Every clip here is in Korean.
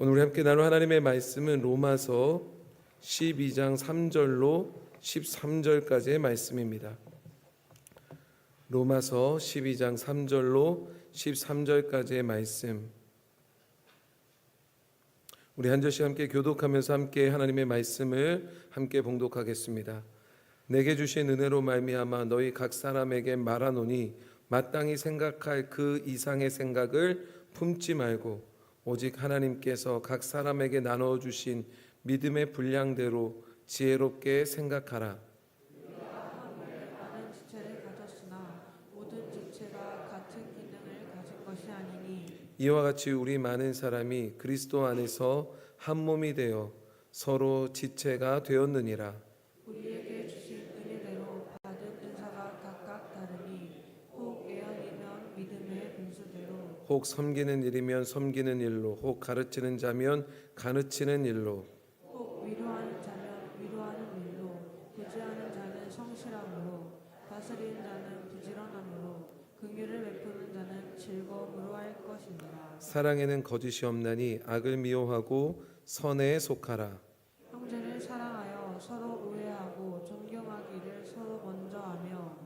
오늘 우리 함께 나눌 하나님의 말씀은 로마서 12장 3절로 13절까지의 말씀입니다. 로마서 12장 3절로 13절까지의 말씀, 우리 한 절씩 함께 교독하면서 함께 하나님의 말씀을 함께 봉독하겠습니다. 내게 주신 은혜로 말미암아 너희 각 사람에게 말하노니 마땅히 생각할 그 이상의 생각을 품지 말고 오직 하나님께서 각 사람에게 나눠 주신 믿음의 분량대로 지혜롭게 생각하라. 많은 지체를 가졌으나 모든 지체가 같은 기능을 가진 것이 아니니 이와 같이 우리 많은 사람이 그리스도 안에서 한 몸이 되어 서로 지체가 되었느니라. 우리에게 주신 은혜대로 받은 은사가 각각 다르니 혹 예언이면 믿음의 분수대로 혹 섬기는 일이면 섬기는 일로, 혹 가르치는 자면 가르치는 일로, 혹 위로하는 자면 위로하는 일로 구제하는 자는 성실함으로 다스리는 자는 부지런함으로 긍휼을 베푸는 자는 즐거움으로 할 것이니라. 사랑에는 거짓이 없나니 악을 미워하고 선에 속하라. 형제를 사랑하여 서로 우애하고 존경하기를 서로 먼저 하며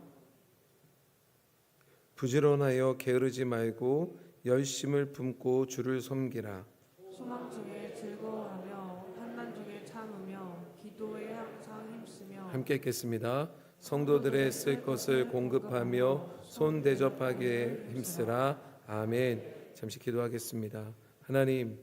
부지런하여 게으르지 말고 열심을 품고 주를 섬기라. 소망 중에 즐거워하며 환난 중에 참으며 기도에 항상 힘쓰며 함께 읽겠습니다. 성도들의 쓸 것을 공급하며 손 대접하기에 힘쓰라. 아멘. 잠시 기도하겠습니다. 하나님,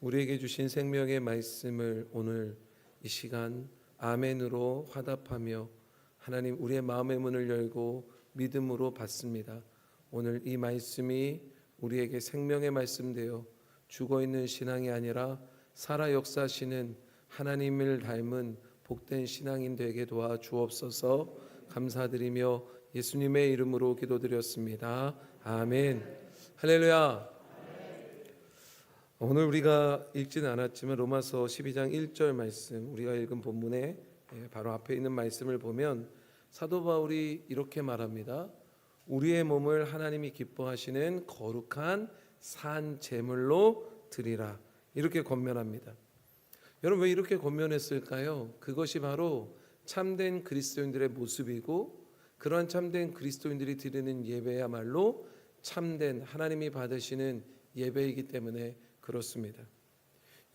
우리에게 주신 생명의 말씀을 오늘 이 시간 아멘으로 화답하며 하나님 우리의 마음의 문을 열고 믿음으로 받습니다. 오늘 이 말씀이 우리에게 생명의 말씀 되어 죽어있는 신앙이 아니라 살아 역사하시는 하나님을 닮은 복된 신앙인 되게 도와 주옵소서. 감사드리며 예수님의 이름으로 기도드렸습니다. 아멘. 할렐루야. 오늘 우리가 읽지는 않았지만 로마서 12장 1절 말씀, 우리가 읽은 본문에 바로 앞에 있는 말씀을 보면 사도 바울이 이렇게 말합니다. 우리의 몸을 하나님이 기뻐하시는 거룩한 산 제물로 드리라. 이렇게 권면합니다. 여러분, 왜 이렇게 권면했을까요? 그것이 바로 참된 그리스도인들의 모습이고, 그러한 참된 그리스도인들이 드리는 예배야말로 참된 하나님이 받으시는 예배이기 때문에 그렇습니다.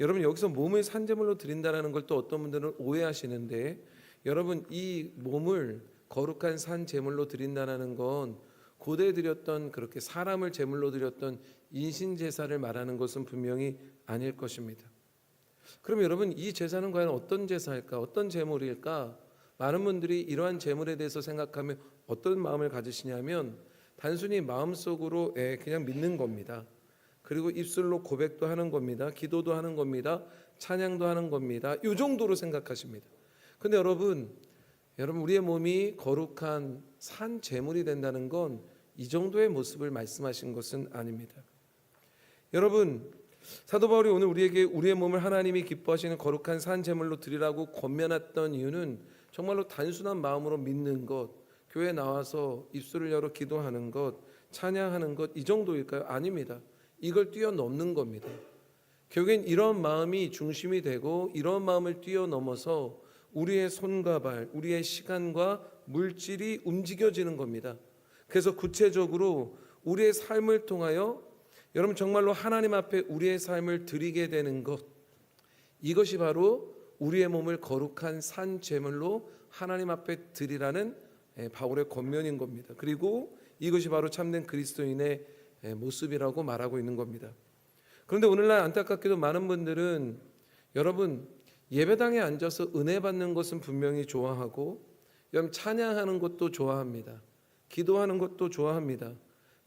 여러분, 여기서 몸을 산제물로 드린다는 걸 또 어떤 분들은 오해하시는데, 여러분, 이 몸을 거룩한 산 제물로 드린다는 건 고대에 드렸던, 그렇게 사람을 제물로 드렸던 인신 제사를 말하는 것은 분명히 아닐 것입니다. 그럼 여러분, 이 제사는 과연 어떤 제사일까? 어떤 제물일까? 많은 분들이 이러한 제물에 대해서 생각하면 어떤 마음을 가지시냐면 단순히 마음속으로 그냥 믿는 겁니다. 그리고 입술로 고백도 하는 겁니다. 기도도 하는 겁니다. 찬양도 하는 겁니다. 이 정도로 생각하십니다. 근데 여러분 우리의 몸이 거룩한 산 제물이 된다는 건 이 정도의 모습을 말씀하신 것은 아닙니다. 여러분, 사도 바울이 오늘 우리에게 우리의 몸을 하나님이 기뻐하시는 거룩한 산 제물로 드리라고 권면했던 이유는 정말로 단순한 마음으로 믿는 것, 교회 나와서 입술을 열어 기도하는 것, 찬양하는 것, 이 정도일까요? 아닙니다. 이걸 뛰어넘는 겁니다. 결국엔 이런 마음이 중심이 되고 이런 마음을 뛰어넘어서 우리의 손과 발, 우리의 시간과 물질이 움직여지는 겁니다. 그래서 구체적으로 우리의 삶을 통하여 여러분 정말로 하나님 앞에 우리의 삶을 드리게 되는 것, 이것이 바로 우리의 몸을 거룩한 산 제물로 하나님 앞에 드리라는 바울의 권면인 겁니다. 그리고 이것이 바로 참된 그리스도인의 모습이라고 말하고 있는 겁니다. 그런데 오늘날 안타깝게도 많은 분들은 여러분 예배당에 앉아서 은혜 받는 것은 분명히 좋아하고 여러분 찬양하는 것도 좋아합니다. 기도하는 것도 좋아합니다.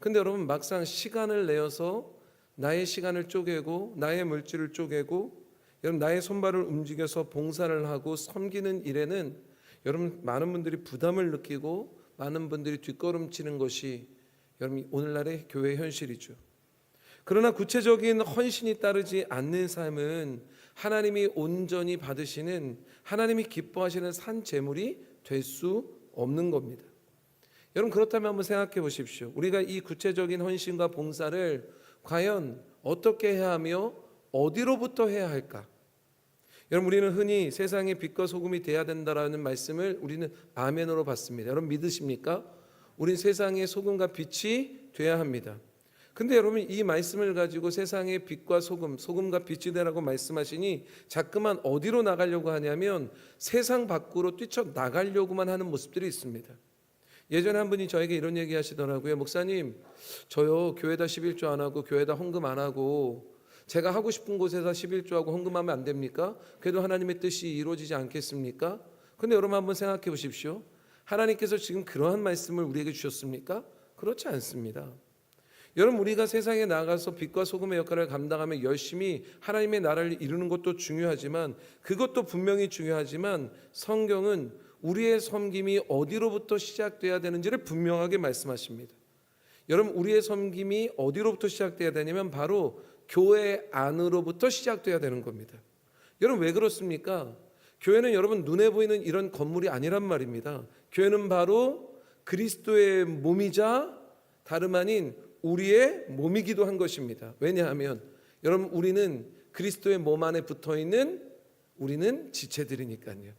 근데 여러분 막상 시간을 내어서 나의 시간을 쪼개고 나의 물질을 쪼개고 여러분 나의 손발을 움직여서 봉사를 하고 섬기는 일에는 여러분 많은 분들이 부담을 느끼고 많은 분들이 뒷걸음치는 것이 여러분 오늘날의 교회 현실이죠. 그러나 구체적인 헌신이 따르지 않는 삶은 하나님이 온전히 받으시는, 하나님이 기뻐하시는 산 제물이 될 수 없는 겁니다. 여러분 그렇다면 한번 생각해 보십시오. 우리가 이 구체적인 헌신과 봉사를 과연 어떻게 해야 하며 어디로부터 해야 할까? 여러분, 우리는 흔히 세상의 빛과 소금이 돼야 된다라는 말씀을 우리는 아멘으로 받습니다. 여러분 믿으십니까? 우린 세상의 소금과 빛이 돼야 합니다. 근데 여러분, 이 말씀을 가지고 세상의 빛과 소금과 빛이 되라고 말씀하시니 자꾸만 어디로 나가려고 하냐면 세상 밖으로 뛰쳐나가려고만 하는 모습들이 있습니다. 예전에 한 분이 저에게 이런 얘기 하시더라고요. 목사님, 저요 교회다 11조 안 하고 교회다 헌금 안 하고 제가 하고 싶은 곳에서 11조하고 헌금하면 안 됩니까? 그래도 하나님의 뜻이 이루어지지 않겠습니까? 근데 여러분 한번 생각해 보십시오. 하나님께서 지금 그러한 말씀을 우리에게 주셨습니까? 그렇지 않습니다. 여러분, 우리가 세상에 나가서 빛과 소금의 역할을 감당하며 열심히 하나님의 나라를 이루는 것도 중요하지만, 그것도 분명히 중요하지만 성경은 우리의 섬김이 어디로부터 시작돼야 되는지를 분명하게 말씀하십니다. 여러분, 우리의 섬김이 어디로부터 시작돼야 되냐면 바로 교회 안으로부터 시작돼야 되는 겁니다. 여러분, 왜 그렇습니까? 교회는 여러분 눈에 보이는 이런 건물이 아니란 말입니다. 교회는 바로 그리스도의 몸이자 다름 아닌 우리의 몸이기도 한 것입니다. 왜냐하면 여러분, 우리는 그리스도의 몸 안에 붙어있는 우리는 지체들이니까요.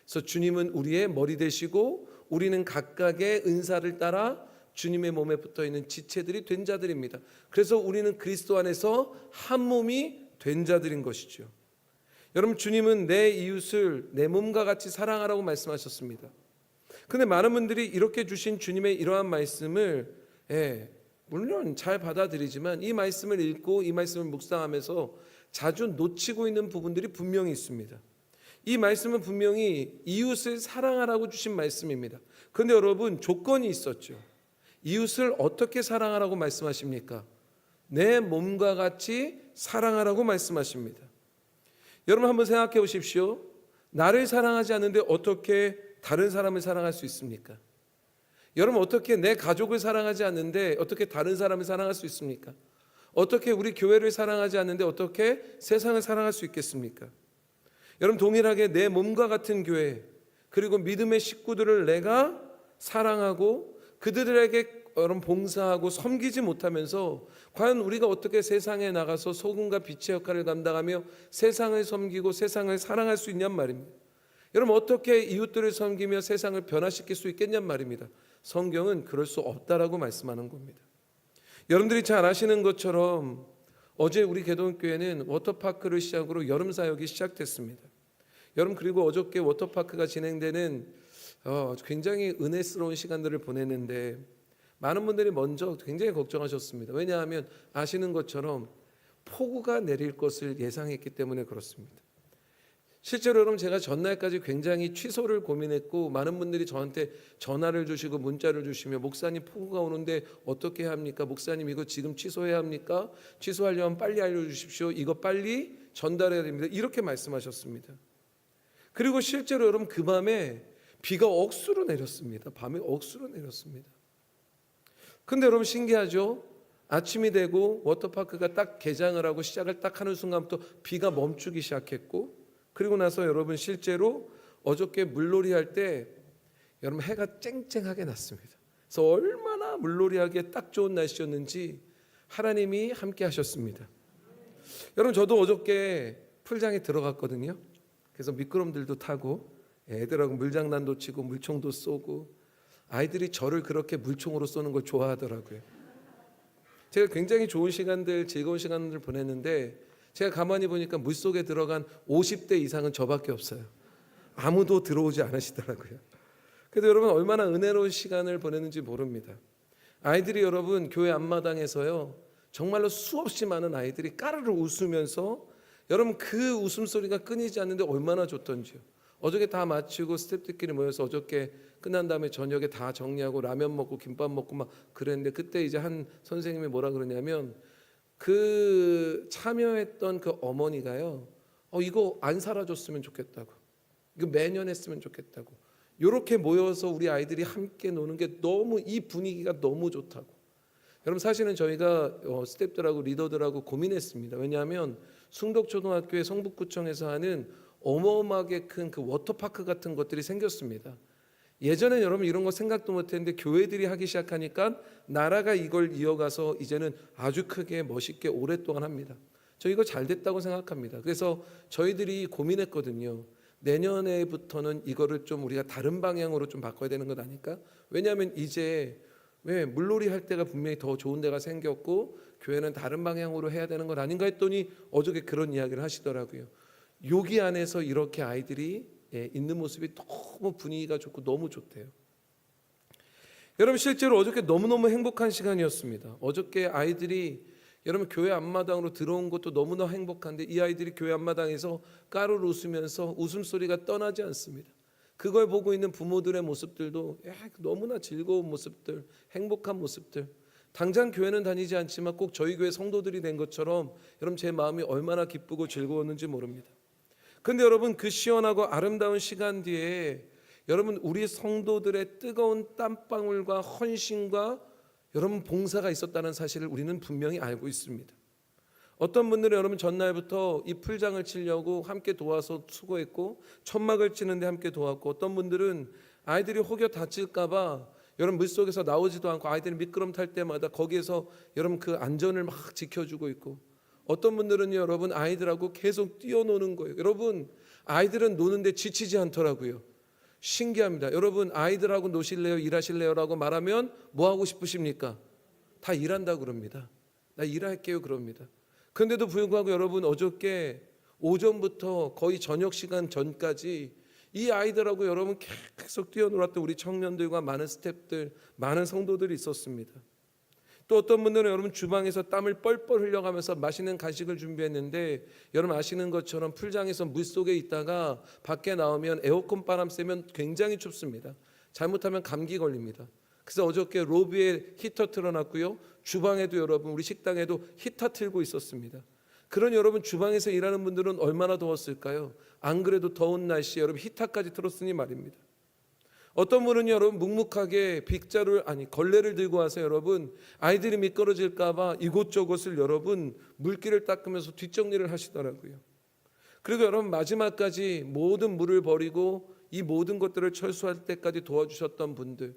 그래서 주님은 우리의 머리 되시고 우리는 각각의 은사를 따라 주님의 몸에 붙어있는 지체들이 된 자들입니다. 그래서 우리는 그리스도 안에서 한 몸이 된 자들인 것이죠. 여러분, 주님은 내 이웃을 내 몸과 같이 사랑하라고 말씀하셨습니다. 그런데 많은 분들이 이렇게 주신 주님의 이러한 말씀을 물론 잘 받아들이지만 이 말씀을 읽고 이 말씀을 묵상하면서 자주 놓치고 있는 부분들이 분명히 있습니다. 이 말씀은 분명히 이웃을 사랑하라고 주신 말씀입니다. 그런데 여러분, 조건이 있었죠. 이웃을 어떻게 사랑하라고 말씀하십니까? 내 몸과 같이 사랑하라고 말씀하십니다. 여러분 한번 생각해 보십시오. 나를 사랑하지 않는데 어떻게 다른 사람을 사랑할 수 있습니까? 여러분, 어떻게 내 가족을 사랑하지 않는데 어떻게 다른 사람을 사랑할 수 있습니까? 어떻게 우리 교회를 사랑하지 않는데 어떻게 세상을 사랑할 수 있겠습니까? 여러분, 동일하게 내 몸과 같은 교회, 그리고 믿음의 식구들을 내가 사랑하고 그들에게 여러분 봉사하고 섬기지 못하면서 과연 우리가 어떻게 세상에 나가서 소금과 빛의 역할을 감당하며 세상을 섬기고 세상을 사랑할 수 있냔 말입니다. 여러분, 어떻게 이웃들을 섬기며 세상을 변화시킬 수 있겠냔 말입니다. 성경은 그럴 수 없다라고 말씀하는 겁니다. 여러분들이 잘 아시는 것처럼 어제 우리 개동교회는 워터파크를 시작으로 여름 사역이 시작됐습니다. 여러분, 그리고 어저께 워터파크가 진행되는 굉장히 은혜스러운 시간들을 보냈는데 많은 분들이 먼저 굉장히 걱정하셨습니다. 왜냐하면 아시는 것처럼 폭우가 내릴 것을 예상했기 때문에 그렇습니다. 실제로 여러분, 제가 전날까지 굉장히 취소를 고민했고 많은 분들이 저한테 전화를 주시고 문자를 주시며 목사님, 폭우가 오는데 어떻게 해야 합니까? 목사님, 이거 지금 취소해야 합니까? 취소하려면 빨리 알려주십시오. 이거 빨리 전달해야 됩니다. 이렇게 말씀하셨습니다. 그리고 실제로 여러분, 그 밤에 비가 억수로 내렸습니다. 밤에 억수로 내렸습니다. 근데 여러분, 신기하죠? 아침이 되고 워터파크가 딱 개장을 하고 시작을 딱 하는 순간부터 비가 멈추기 시작했고, 그리고 나서 여러분, 실제로 어저께 물놀이 할 때 여러분 해가 쨍쨍하게 났습니다. 그래서 얼마나 물놀이하기에 딱 좋은 날씨였는지 하나님이 함께 하셨습니다. 여러분, 저도 어저께 풀장에 들어갔거든요. 그래서 미끄럼들도 타고 애들하고 물장난도 치고 물총도 쏘고, 아이들이 저를 그렇게 물총으로 쏘는 걸 좋아하더라고요. 제가 굉장히 좋은 시간들, 즐거운 시간들 보냈는데 제가 가만히 보니까 물속에 들어간 50대 이상은 저밖에 없어요. 아무도 들어오지 않으시더라고요. 그래도 여러분, 얼마나 은혜로운 시간을 보냈는지 모릅니다. 아이들이 여러분, 교회 앞마당에서요, 정말로 수없이 많은 아이들이 까르르 웃으면서 여러분, 그 웃음소리가 끊이지 않는데 얼마나 좋던지요. 어저께 다 마치고 스태프들끼리 모여서 어저께 끝난 다음에 저녁에 다 정리하고 라면 먹고 김밥 먹고 막 그랬는데, 그때 이제 한 선생님이 뭐라 그러냐면 그 참여했던 그 어머니가요, 이거 안 사라졌으면 좋겠다고, 이거 매년 했으면 좋겠다고, 이렇게 모여서 우리 아이들이 함께 노는 게 너무, 이 분위기가 너무 좋다고. 여러분, 사실은 저희가 스태프들하고 리더들하고 고민했습니다. 왜냐하면 숭덕초등학교의 성북구청에서 하는 어마어마하게 큰 그 워터파크 같은 것들이 생겼습니다. 예전에 여러분 이런 거 생각도 못했는데 교회들이 하기 시작하니까 나라가 이걸 이어가서 이제는 아주 크게 멋있게 오랫동안 합니다. 저 이거 잘 됐다고 생각합니다. 그래서 저희들이 고민했거든요. 내년에부터는 이거를 좀 우리가 다른 방향으로 좀 바꿔야 되는 것 아닐까? 왜냐하면 이제 왜 물놀이 할 때가 분명히 더 좋은 데가 생겼고 교회는 다른 방향으로 해야 되는 것 아닌가 했더니 어저께 그런 이야기를 하시더라고요. 여기 안에서 이렇게 아이들이 있는 모습이 너무 분위기가 좋고 너무 좋대요. 여러분 실제로 어저께 너무너무 행복한 시간이었습니다. 어저께 아이들이 여러분 교회 앞마당으로 들어온 것도 너무나 행복한데 이 아이들이 교회 앞마당에서 까르르 웃으면서 웃음소리가 떠나지 않습니다. 그걸 보고 있는 부모들의 모습들도 너무나 즐거운 모습들, 행복한 모습들. 당장 교회는 다니지 않지만 꼭 저희 교회 성도들이 된 것처럼 여러분 제 마음이 얼마나 기쁘고 즐거웠는지 모릅니다. 근데 여러분 그 시원하고 아름다운 시간 뒤에 여러분 우리 성도들의 뜨거운 땀방울과 헌신과 여러분 봉사가 있었다는 사실을 우리는 분명히 알고 있습니다. 어떤 분들은 여러분 전날부터 이 풀장을 치려고 함께 도와서 수고했고 천막을 치는데 함께 도왔고 어떤 분들은 아이들이 혹여 다칠까 봐 여러분 물속에서 나오지도 않고 아이들이 미끄럼 탈 때마다 거기에서 여러분 그 안전을 막 지켜주고 있고 어떤 분들은 여러분 아이들하고 계속 뛰어노는 거예요. 여러분 아이들은 노는데 지치지 않더라고요. 신기합니다. 여러분 아이들하고 노실래요? 일하실래요? 라고 말하면 뭐 하고 싶으십니까? 다 일한다고 그럽니다. 나 일할게요 그럽니다. 그런데도 불구하고 여러분 어저께 오전부터 거의 저녁 시간 전까지 이 아이들하고 여러분 계속 뛰어놀았던 우리 청년들과 많은 스태프들, 많은 성도들이 있었습니다. 또 어떤 분들은 여러분 주방에서 땀을 뻘뻘 흘려가면서 맛있는 간식을 준비했는데 여러분 아시는 것처럼 풀장에서 물속에 있다가 밖에 나오면 에어컨 바람 쐬면 굉장히 춥습니다. 잘못하면 감기 걸립니다. 그래서 어저께 로비에 히터 틀어놨고요. 주방에도 여러분 우리 식당에도 히터 틀고 있었습니다. 그런 여러분 주방에서 일하는 분들은 얼마나 더웠을까요? 안 그래도 더운 날씨에 여러분 히터까지 틀었으니 말입니다. 어떤 분은 여러분 묵묵하게 걸레를 들고 와서 여러분 아이들이 미끄러질까 봐 이곳저곳을 여러분 물기를 닦으면서 뒷정리를 하시더라고요. 그리고 여러분 마지막까지 모든 물을 버리고 이 모든 것들을 철수할 때까지 도와주셨던 분들,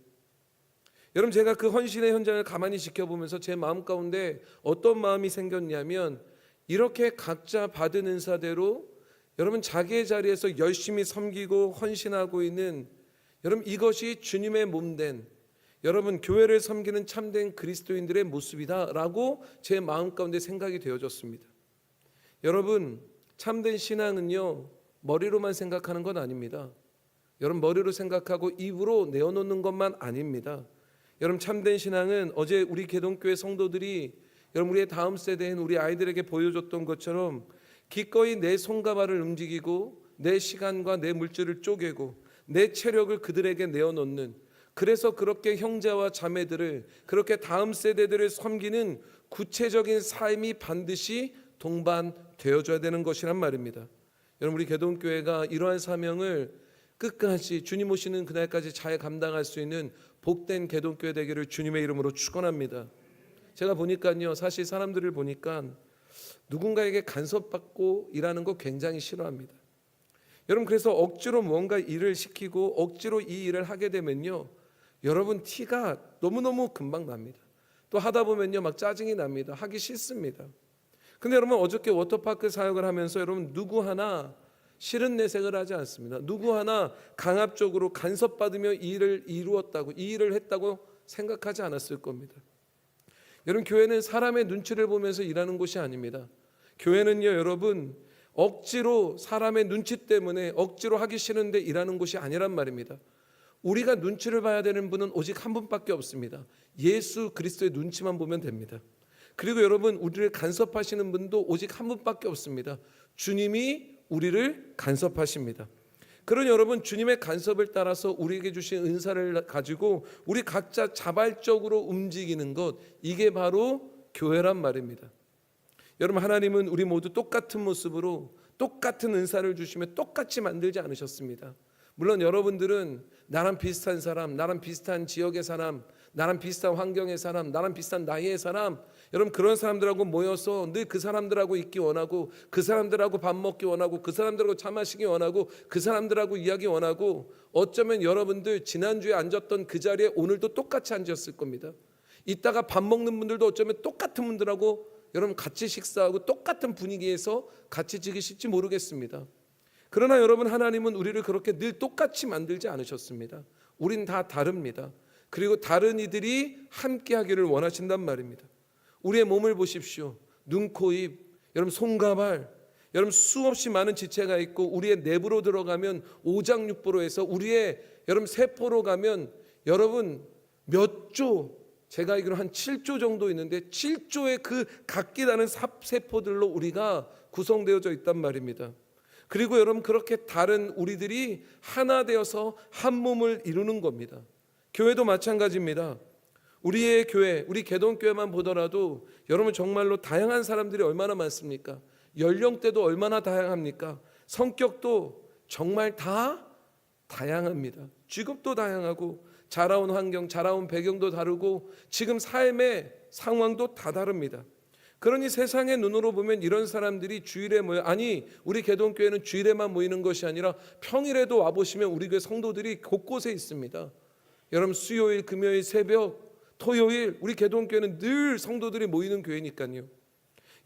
여러분 제가 그 헌신의 현장을 가만히 지켜보면서 제 마음 가운데 어떤 마음이 생겼냐면 이렇게 각자 받은 은사대로 여러분 자기의 자리에서 열심히 섬기고 헌신하고 있는 여러분 이것이 주님의 몸된 여러분 교회를 섬기는 참된 그리스도인들의 모습이다라고 제 마음 가운데 생각이 되어졌습니다. 여러분 참된 신앙은요 머리로만 생각하는 건 아닙니다. 여러분 머리로 생각하고 입으로 내어놓는 것만 아닙니다. 여러분 참된 신앙은 어제 우리 개동교회 성도들이 여러분 우리의 다음 세대인 우리 아이들에게 보여줬던 것처럼 기꺼이 내 손과 발을 움직이고 내 시간과 내 물질을 쪼개고 내 체력을 그들에게 내어놓는, 그래서 그렇게 형제와 자매들을 그렇게 다음 세대들을 섬기는 구체적인 삶이 반드시 동반되어져야 되는 것이란 말입니다. 여러분 우리 개동교회가 이러한 사명을 끝까지 주님 오시는 그날까지 잘 감당할 수 있는 복된 개동교회 되기를 주님의 이름으로 축원합니다. 제가 보니까요 사실 사람들을 보니까 누군가에게 간섭받고 일하는 거 굉장히 싫어합니다. 여러분 그래서 억지로 뭔가 일을 시키고 억지로 이 일을 하게 되면요 여러분 티가 너무너무 금방 납니다. 또 하다 보면요 막 짜증이 납니다. 하기 싫습니다. 근데 여러분 어저께 워터파크 사역을 하면서 여러분 누구 하나 싫은 내색을 하지 않습니다. 누구 하나 강압적으로 간섭받으며 이 일을 이루었다고 이 일을 했다고 생각하지 않았을 겁니다. 여러분 교회는 사람의 눈치를 보면서 일하는 곳이 아닙니다. 교회는요 여러분 억지로 사람의 눈치 때문에 억지로 하기 싫은데 일하는 곳이 아니란 말입니다. 우리가 눈치를 봐야 되는 분은 오직 한 분밖에 없습니다. 예수 그리스도의 눈치만 보면 됩니다. 그리고 여러분 우리를 간섭하시는 분도 오직 한 분밖에 없습니다. 주님이 우리를 간섭하십니다. 그런 여러분 주님의 간섭을 따라서 우리에게 주신 은사를 가지고 우리 각자 자발적으로 움직이는 것, 이게 바로 교회란 말입니다. 여러분 하나님은 우리 모두 똑같은 모습으로 똑같은 은사를 주시며 똑같이 만들지 않으셨습니다. 물론 여러분들은 나랑 비슷한 사람, 나랑 비슷한 지역의 사람, 나랑 비슷한 환경의 사람, 나랑 비슷한 나이의 사람, 여러분 그런 사람들하고 모여서 늘 그 사람들하고 있기 원하고 그 사람들하고 밥 먹기 원하고 그 사람들하고 차 마시기 원하고 그 사람들하고 이야기 원하고 어쩌면 여러분들 지난주에 앉았던 그 자리에 오늘도 똑같이 앉았을 겁니다. 이따가 밥 먹는 분들도 어쩌면 똑같은 분들하고 여러분 같이 식사하고 똑같은 분위기에서 같이 지내실지 모르겠습니다. 그러나 여러분, 하나님은 우리를 그렇게 늘 똑같이 만들지 않으셨습니다. 우린 다 다릅니다. 그리고 다른 이들이 함께하기를 원하신단 말입니다. 우리의 몸을 보십시오. 눈, 코, 입, 여러분 손과 발, 여러분 수없이 많은 지체가 있고, 우리의 내부로 들어가면 오장육부로 해서 우리의 여러분 세포로 가면 여러분 몇 조, 제가 알기로 한 7조 정도 있는데 7조의 그 각기 다른 세포들로 우리가 구성되어져 있단 말입니다. 그리고 여러분 그렇게 다른 우리들이 하나 되어서 한 몸을 이루는 겁니다. 교회도 마찬가지입니다. 우리의 교회, 우리 개동교회만 보더라도 여러분 정말로 다양한 사람들이 얼마나 많습니까? 연령대도 얼마나 다양합니까? 성격도 정말 다 다양합니다. 직업도 다양하고, 자라온 환경, 자라온 배경도 다르고, 지금 삶의 상황도 다 다릅니다. 그러니 세상의 눈으로 보면 이런 사람들이 주일에 모여, 아니 우리 개동교회는 주일에만 모이는 것이 아니라 평일에도 와보시면 우리 교회 성도들이 곳곳에 있습니다. 여러분 수요일, 금요일 새벽, 토요일 우리 개동교회는 늘 성도들이 모이는 교회니까요.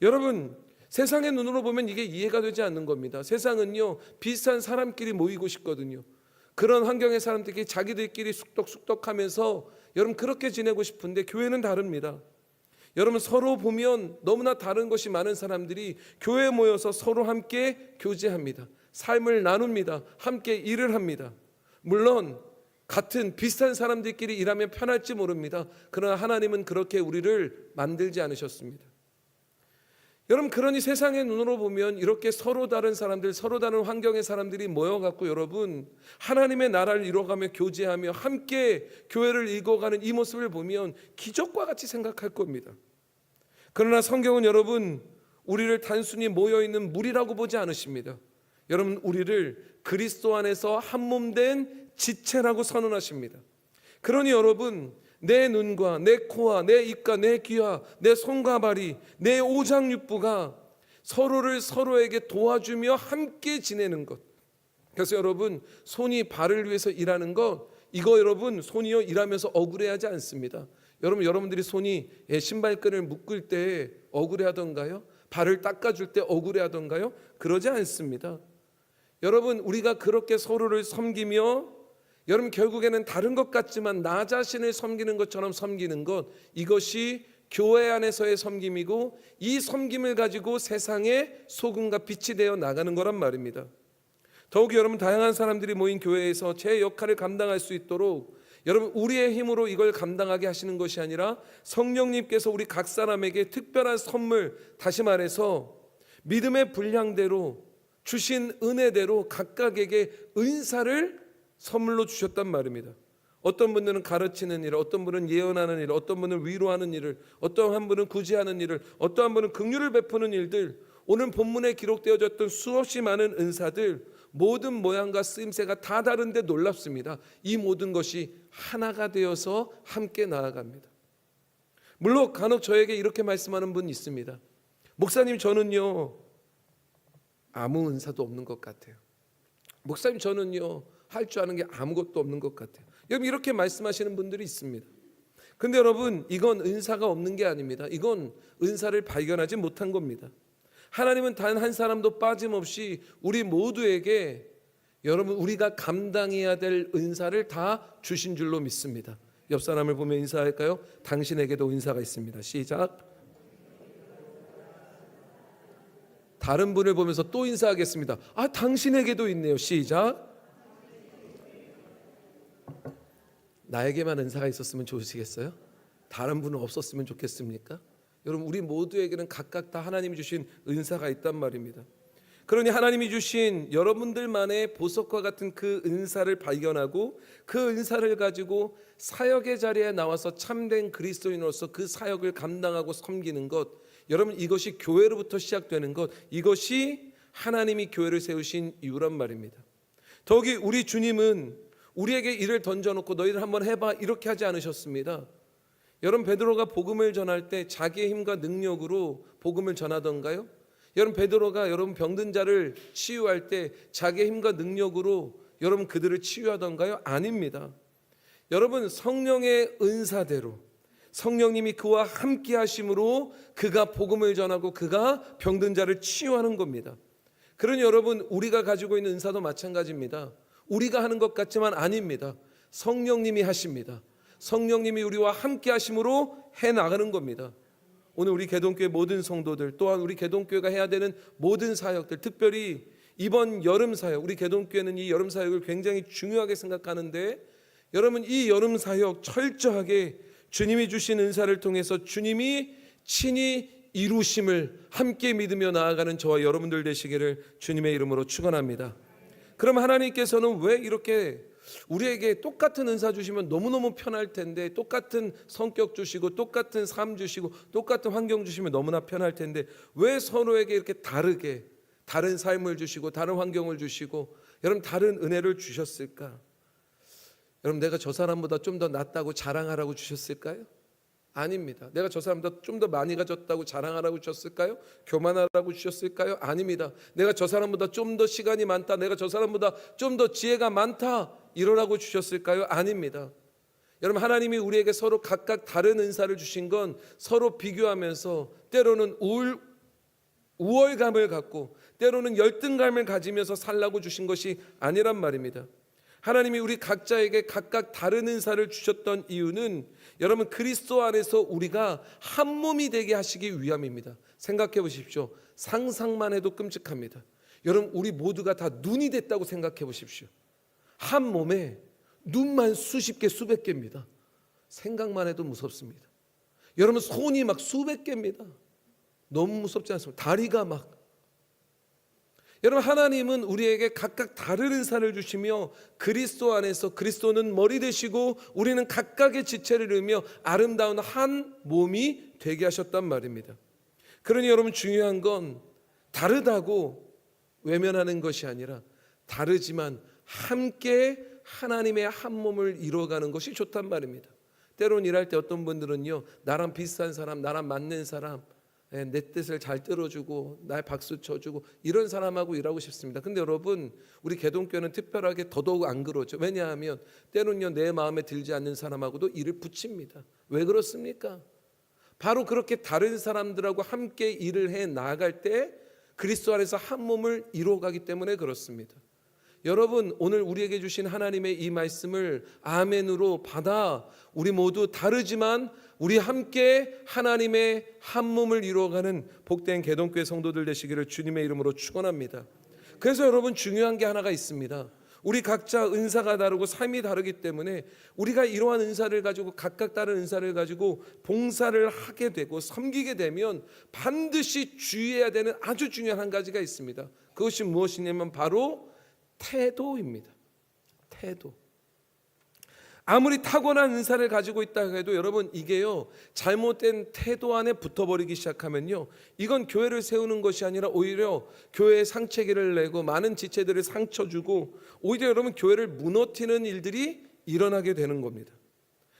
여러분 세상의 눈으로 보면 이게 이해가 되지 않는 겁니다. 세상은요 비슷한 사람끼리 모이고 싶거든요. 그런 환경의 사람들끼리 자기들끼리 숙덕숙덕하면서 여러분 그렇게 지내고 싶은데, 교회는 다릅니다. 여러분 서로 보면 너무나 다른 것이 많은 사람들이 교회에 모여서 서로 함께 교제합니다. 삶을 나눕니다. 함께 일을 합니다. 물론 같은 비슷한 사람들끼리 일하면 편할지 모릅니다. 그러나 하나님은 그렇게 우리를 만들지 않으셨습니다. 여러분 그러니 세상의 눈으로 보면 이렇게 서로 다른 사람들, 서로 다른 환경의 사람들이 모여갖고 여러분 하나님의 나라를 이뤄가며 교제하며 함께 교회를 이끌어가는 이 모습을 보면 기적과 같이 생각할 겁니다. 그러나 성경은 여러분 우리를 단순히 모여있는 무리라고 보지 않으십니다. 여러분 우리를 그리스도 안에서 한 몸 된 지체라고 선언하십니다. 그러니 여러분 내 눈과 내 코와 내 입과 내 귀와 내 손과 발이, 내 오장육부가 서로를 서로에게 도와주며 함께 지내는 것. 그래서 여러분 손이 발을 위해서 일하는 것, 이거 여러분 손이요 일하면서 억울해하지 않습니다. 여러분들이 손이 신발끈을 묶을 때 억울해하던가요? 발을 닦아줄 때 억울해하던가요? 그러지 않습니다. 여러분 우리가 그렇게 서로를 섬기며, 여러분 결국에는 다른 것 같지만 나 자신을 섬기는 것처럼 섬기는 것, 이것이 교회 안에서의 섬김이고, 이 섬김을 가지고 세상에 소금과 빛이 되어 나가는 거란 말입니다. 더욱이 여러분 다양한 사람들이 모인 교회에서 제 역할을 감당할 수 있도록 여러분 우리의 힘으로 이걸 감당하게 하시는 것이 아니라 성령님께서 우리 각 사람에게 특별한 선물, 다시 말해서 믿음의 분량대로 주신 은혜대로 각각에게 은사를 선물로 주셨단 말입니다. 어떤 분들은 가르치는 일, 어떤 분은 예언하는 일, 어떤 분은 위로하는 일을, 어떤 한 분은 구제하는 일을, 어떤 한 분은 긍휼을 베푸는 일들, 오늘 본문에 기록되어졌던 수없이 많은 은사들, 모든 모양과 쓰임새가 다 다른데 놀랍습니다. 이 모든 것이 하나가 되어서 함께 나아갑니다. 물론 간혹 저에게 이렇게 말씀하는 분이 있습니다. 목사님 저는요 아무 은사도 없는 것 같아요. 목사님 저는요 할 줄 아는 게 아무것도 없는 것 같아요. 여러분 이렇게 말씀하시는 분들이 있습니다. 근데 여러분 이건 은사가 없는 게 아닙니다. 이건 은사를 발견하지 못한 겁니다. 하나님은 단 한 사람도 빠짐없이 우리 모두에게 여러분 우리가 감당해야 될 은사를 다 주신 줄로 믿습니다. 옆 사람을 보며 인사할까요? 당신에게도 은사가 있습니다. 시작. 다른 분을 보면서 또 인사하겠습니다. 당신에게도 있네요. 시작. 나에게만 은사가 있었으면 좋으시겠어요? 다른 분은 없었으면 좋겠습니까? 여러분 우리 모두에게는 각각 다 하나님이 주신 은사가 있단 말입니다. 그러니 하나님이 주신 여러분들만의 보석과 같은 그 은사를 발견하고 그 은사를 가지고 사역의 자리에 나와서 참된 그리스도인으로서 그 사역을 감당하고 섬기는 것, 여러분 이것이 교회로부터 시작되는 것, 이것이 하나님이 교회를 세우신 이유란 말입니다. 더욱이 우리 주님은 우리에게 일을 던져놓고 너희들 한번 해봐 이렇게 하지 않으셨습니다. 여러분 베드로가 복음을 전할 때 자기의 힘과 능력으로 복음을 전하던가요? 여러분 베드로가 여러분 병든 자를 치유할 때 자기의 힘과 능력으로 여러분 그들을 치유하던가요? 아닙니다. 여러분 성령의 은사대로 성령님이 그와 함께 하심으로 그가 복음을 전하고 그가 병든 자를 치유하는 겁니다. 그러니 여러분, 우리가 가지고 있는 은사도 마찬가지입니다. 우리가 하는 것 같지만 아닙니다. 성령님이 하십니다. 성령님이 우리와 함께 하심으로 해나가는 겁니다. 오늘 우리 개동교회 모든 성도들, 또한 우리 개동교회가 해야 되는 모든 사역들, 특별히 이번 여름 사역, 우리 개동교회는 이 여름 사역을 굉장히 중요하게 생각하는데, 여러분, 이 여름 사역 철저하게 주님이 주신 은사를 통해서 주님이 친히 이루심을 함께 믿으며 나아가는 저와 여러분들 되시기를 주님의 이름으로 축원합니다. 그럼 하나님께서는 왜 이렇게 우리에게 똑같은 은사 주시면 너무너무 편할 텐데, 똑같은 성격 주시고 똑같은 삶 주시고 똑같은 환경 주시면 너무나 편할 텐데, 왜 서로에게 이렇게 다르게 다른 삶을 주시고 다른 환경을 주시고 여러분 다른 은혜를 주셨을까? 여러분, 내가 저 사람보다 좀 더 낫다고 자랑하라고 주셨을까요? 아닙니다. 내가 저 사람보다 좀 더 많이 가졌다고 자랑하라고 주셨을까요? 교만하라고 주셨을까요? 아닙니다. 내가 저 사람보다 좀 더 시간이 많다, 내가 저 사람보다 좀 더 지혜가 많다 이러라고 주셨을까요? 아닙니다. 여러분, 하나님이 우리에게 서로 각각 다른 은사를 주신 건 서로 비교하면서 때로는 우월감을 갖고 때로는 열등감을 가지면서 살라고 주신 것이 아니란 말입니다. 하나님이 우리 각자에게 각각 다른 은사를 주셨던 이유는 여러분, 그리스도 안에서 우리가 한 몸이 되게 하시기 위함입니다. 생각해 보십시오. 상상만 해도 끔찍합니다. 여러분, 우리 모두가 다 눈이 됐다고 생각해 보십시오. 한 몸에 눈만 수십 개, 수백 개입니다. 생각만 해도 무섭습니다. 여러분, 손이 막 수백 개입니다. 너무 무섭지 않습니까? 다리가 막. 여러분, 하나님은 우리에게 각각 다른 은사를 주시며 그리스도 안에서 그리스도는 머리 되시고 우리는 각각의 지체를 이루며 아름다운 한 몸이 되게 하셨단 말입니다. 그러니 여러분, 중요한 건 다르다고 외면하는 것이 아니라 다르지만 함께 하나님의 한 몸을 이루어가는 것이 좋단 말입니다. 때론 일할 때 어떤 분들은요, 나랑 비슷한 사람, 나랑 맞는 사람, 내 뜻을 잘 들어주고 날 박수 쳐주고 이런 사람하고 일하고 싶습니다. 근데 여러분, 우리 개동교회는 특별하게 더더욱 안 그러죠. 왜냐하면 때로는요, 내 마음에 들지 않는 사람하고도 일을 붙입니다. 왜 그렇습니까? 바로 그렇게 다른 사람들하고 함께 일을 해 나아갈 때 그리스도 안에서 한 몸을 이루어가기 때문에 그렇습니다. 여러분, 오늘 우리에게 주신 하나님의 이 말씀을 아멘으로 받아 우리 모두 다르지만 우리 함께 하나님의 한 몸을 이루어가는 복된 개동교회 성도들 되시기를 주님의 이름으로 축원합니다. 그래서 여러분, 중요한 게 하나가 있습니다. 우리 각자 은사가 다르고 삶이 다르기 때문에 우리가 이러한 은사를 가지고 각각 다른 은사를 가지고 봉사를 하게 되고 섬기게 되면 반드시 주의해야 되는 아주 중요한 한 가지가 있습니다. 그것이 무엇이냐면 바로 태도입니다. 태도. 아무리 타고난 은사를 가지고 있다 해도 여러분, 이게요, 잘못된 태도 안에 붙어버리기 시작하면요, 이건 교회를 세우는 것이 아니라 오히려 교회에 상처기를 내고 많은 지체들을 상처 주고 오히려 여러분 교회를 무너뜨리는 일들이 일어나게 되는 겁니다.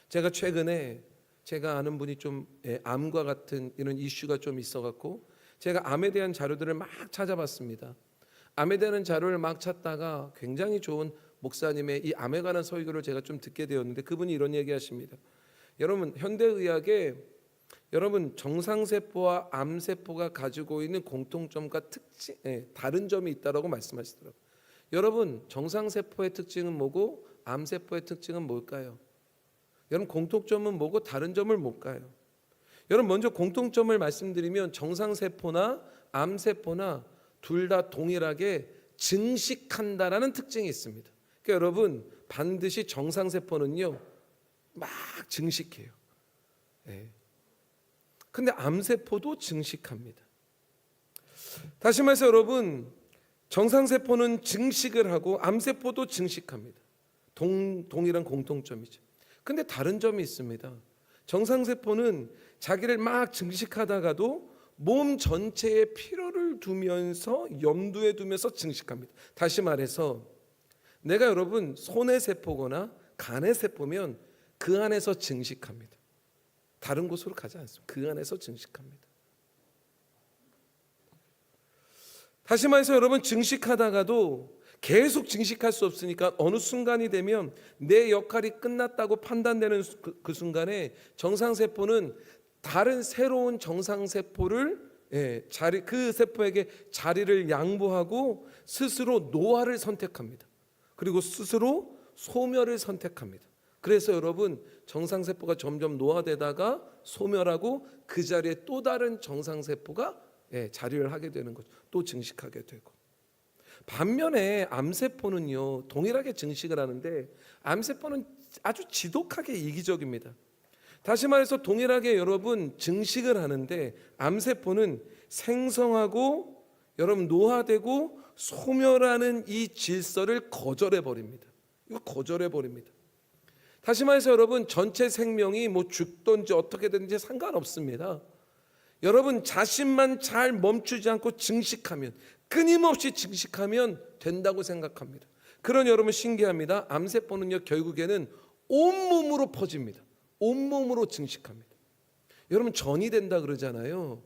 제가 최근에 제가 아는 분이 좀 암과 같은 이런 이슈가 좀 있어갖고 제가 암에 대한 자료들을 막 찾아봤습니다. 암에 대한 자료를 막 찾다가 굉장히 좋은 목사님의 이 암에 관한 설교를 제가 좀 듣게 되었는데, 그분이 이런 얘기하십니다. 여러분, 현대의학에 여러분 정상세포와 암세포가 가지고 있는 공통점과 특징, 다른 점이 있다라고 말씀하시더라고요. 여러분, 정상세포의 특징은 뭐고 암세포의 특징은 뭘까요? 여러분, 공통점은 뭐고 다른 점을 뭘까요? 여러분, 먼저 공통점을 말씀드리면 정상세포나 암세포나 둘 다 동일하게 증식한다라는 특징이 있습니다. 그러니까 여러분, 반드시 정상세포는요 막 증식해요. 근데 암세포도 증식합니다. 다시 말해서 여러분, 정상세포는 증식을 하고 암세포도 증식합니다. 동일한 공통점이죠. 근데 다른 점이 있습니다. 정상세포는 자기를 막 증식하다가도 몸 전체에 피로를 두면서 염두에 두면서 증식합니다. 다시 말해서 내가 여러분 손의 세포거나 간의 세포면 그 안에서 증식합니다. 다른 곳으로 가지 않습니다. 그 안에서 증식합니다. 다시 말해서 여러분, 증식하다가도 계속 증식할 수 없으니까 어느 순간이 되면 내 역할이 끝났다고 판단되는 그 순간에 정상세포는 다른 새로운 정상세포를 그 세포에게 자리를 양보하고 스스로 노화를 선택합니다. 그리고 스스로 소멸을 선택합니다. 그래서 여러분, 정상세포가 점점 노화되다가 소멸하고 그 자리에 또 다른 정상세포가 자리를 하게 되는 거죠. 또 증식하게 되고. 반면에 암세포는요, 동일하게 증식을 하는데 암세포는 아주 지독하게 이기적입니다. 다시 말해서 동일하게 여러분 증식을 하는데 암세포는 생성하고 여러분 노화되고 소멸하는 이 질서를 거절해 버립니다. 이거 거절해 버립니다. 다시 말해서 여러분, 전체 생명이 뭐 죽든지 어떻게 되든지 상관없습니다. 여러분, 자신만 잘 멈추지 않고 증식하면, 끊임없이 증식하면 된다고 생각합니다. 그런 여러분 신기합니다. 암세포는요, 결국에는 온몸으로 퍼집니다. 온몸으로 증식합니다. 여러분, 전이 된다 그러잖아요.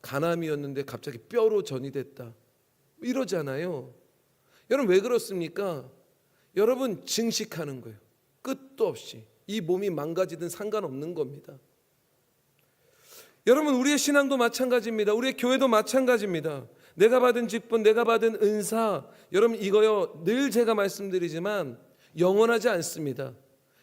간암이었는데 갑자기 뼈로 전이 됐다 이러잖아요. 여러분, 왜 그렇습니까? 여러분, 증식하는 거예요. 끝도 없이. 이 몸이 망가지든 상관없는 겁니다. 여러분, 우리의 신앙도 마찬가지입니다. 우리의 교회도 마찬가지입니다. 내가 받은 직분, 내가 받은 은사, 여러분 이거요, 늘 제가 말씀드리지만 영원하지 않습니다.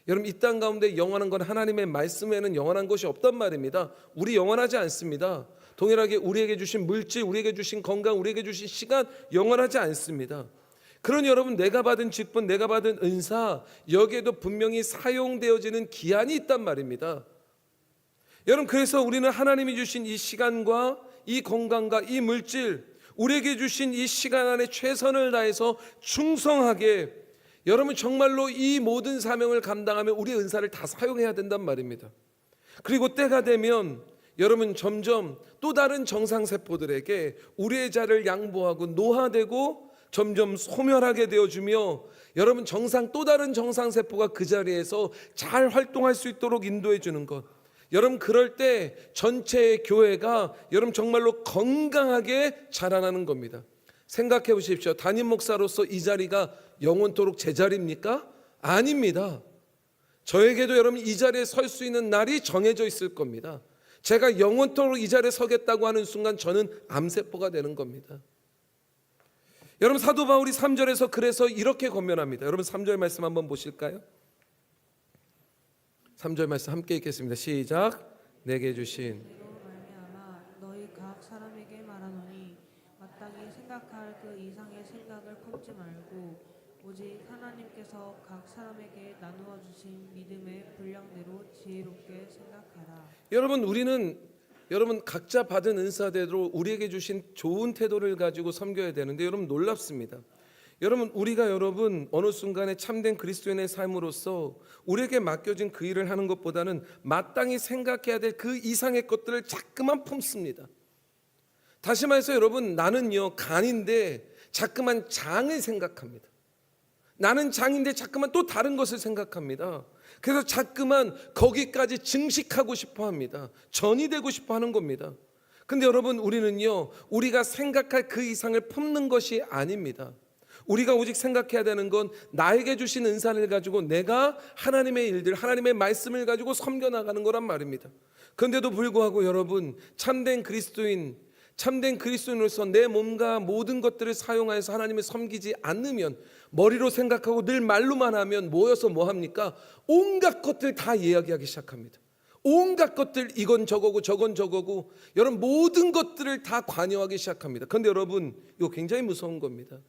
여러분, 이 땅 가운데 영원한 건 하나님의 말씀에는 영원한 것이 없단 말입니다. 우리 영원하지 않습니다. 동일하게 우리에게 주신 물질, 우리에게 주신 건강, 우리에게 주신 시간 영원하지 않습니다. 그러니 여러분, 내가 받은 직분, 내가 받은 은사, 여기에도 분명히 사용되어지는 기한이 있단 말입니다. 여러분, 그래서 우리는 하나님이 주신 이 시간과 이 건강과 이 물질, 우리에게 주신 이 시간 안에 최선을 다해서 충성하게, 여러분 정말로 이 모든 사명을 감당하며 우리의 은사를 다 사용해야 된단 말입니다. 그리고 때가 되면 여러분 점점 또 다른 정상세포들에게 우리의 자를 양보하고 노화되고 점점 소멸하게 되어주며, 여러분 또 다른 정상세포가 그 자리에서 잘 활동할 수 있도록 인도해 주는 것. 여러분, 그럴 때 전체의 교회가 여러분 정말로 건강하게 자라나는 겁니다. 생각해 보십시오. 담임 목사로서 이 자리가 영원토록 제 자리입니까? 아닙니다. 저에게도 여러분 이 자리에 설 수 있는 날이 정해져 있을 겁니다. 제가 영원토록 이 자리에 서겠다고 하는 순간 저는 암세포가 되는 겁니다. 여러분, 사도 바울이 3절에서 그래서 이렇게 권면합니다. 여러분 3절 말씀 한번 보실까요? 3절 말씀 함께 읽겠습니다. 시작. 내게 주신 이로 말미암아 너희 각 사람에게 말하노니 마땅히 생각할 그 이상의 생각을 품지 말고 오직 하나님께서 각 사람에게 나누어 주신 믿음의 분량대로 지혜롭게 생각하라. 여러분, 우리는 여러분 각자 받은 은사대로 우리에게 주신 좋은 태도를 가지고 섬겨야 되는데, 여러분 놀랍습니다. 여러분, 우리가 여러분 어느 순간에 참된 그리스도인의 삶으로서 우리에게 맡겨진 그 일을 하는 것보다는 마땅히 생각해야 될 그 이상의 것들을 자꾸만 품습니다. 다시 말해서 여러분, 나는요 간인데 자꾸만 장을 생각합니다. 나는 장인데 자꾸만 또 다른 것을 생각합니다. 그래서 자꾸만 거기까지 증식하고 싶어 합니다. 전이 되고 싶어 하는 겁니다. 근데 여러분, 우리는요, 우리가 생각할 그 이상을 품는 것이 아닙니다. 우리가 오직 생각해야 되는 건 나에게 주신 은사를 가지고 내가 하나님의 일들, 하나님의 말씀을 가지고 섬겨나가는 거란 말입니다. 그런데도 불구하고 여러분, 참된 그리스도인으로서 내 몸과 모든 것들을 사용하여서 하나님을 섬기지 않으면, 머리로 생각하고 늘 말로만 하면 모여서 뭐 합니까? 온갖 것들 다 이야기하기 시작합니다. 온갖 것들, 이건 저거고 저건 저거고, 여러분 모든 것들을 다 관여하기 시작합니다. 그런데 여러분, 이거 굉장히 무서운 겁니다.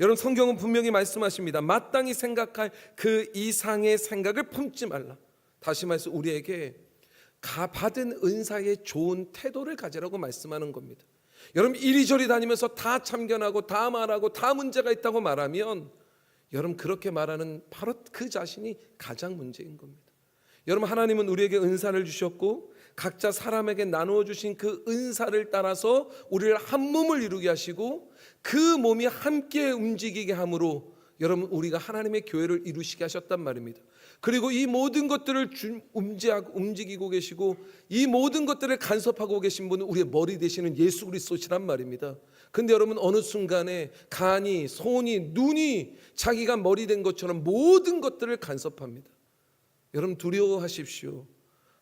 여러분, 성경은 분명히 말씀하십니다. 마땅히 생각할 그 이상의 생각을 품지 말라. 다시 말해서 우리에게 받은 은사의 좋은 태도를 가지라고 말씀하는 겁니다. 여러분, 이리저리 다니면서 다 참견하고 다 말하고 다 문제가 있다고 말하면, 여러분 그렇게 말하는 바로 그 자신이 가장 문제인 겁니다. 여러분, 하나님은 우리에게 은사를 주셨고 각자 사람에게 나누어 주신 그 은사를 따라서 우리를 한 몸을 이루게 하시고 그 몸이 함께 움직이게 함으로 여러분 우리가 하나님의 교회를 이루시게 하셨단 말입니다. 그리고 이 모든 것들을 움직이고 계시고 이 모든 것들을 간섭하고 계신 분은 우리의 머리 되시는 예수 그리스도시란 말입니다. 근데 여러분 어느 순간에 간이, 손이, 눈이 자기가 머리 된 것처럼 모든 것들을 간섭합니다. 여러분 두려워하십시오.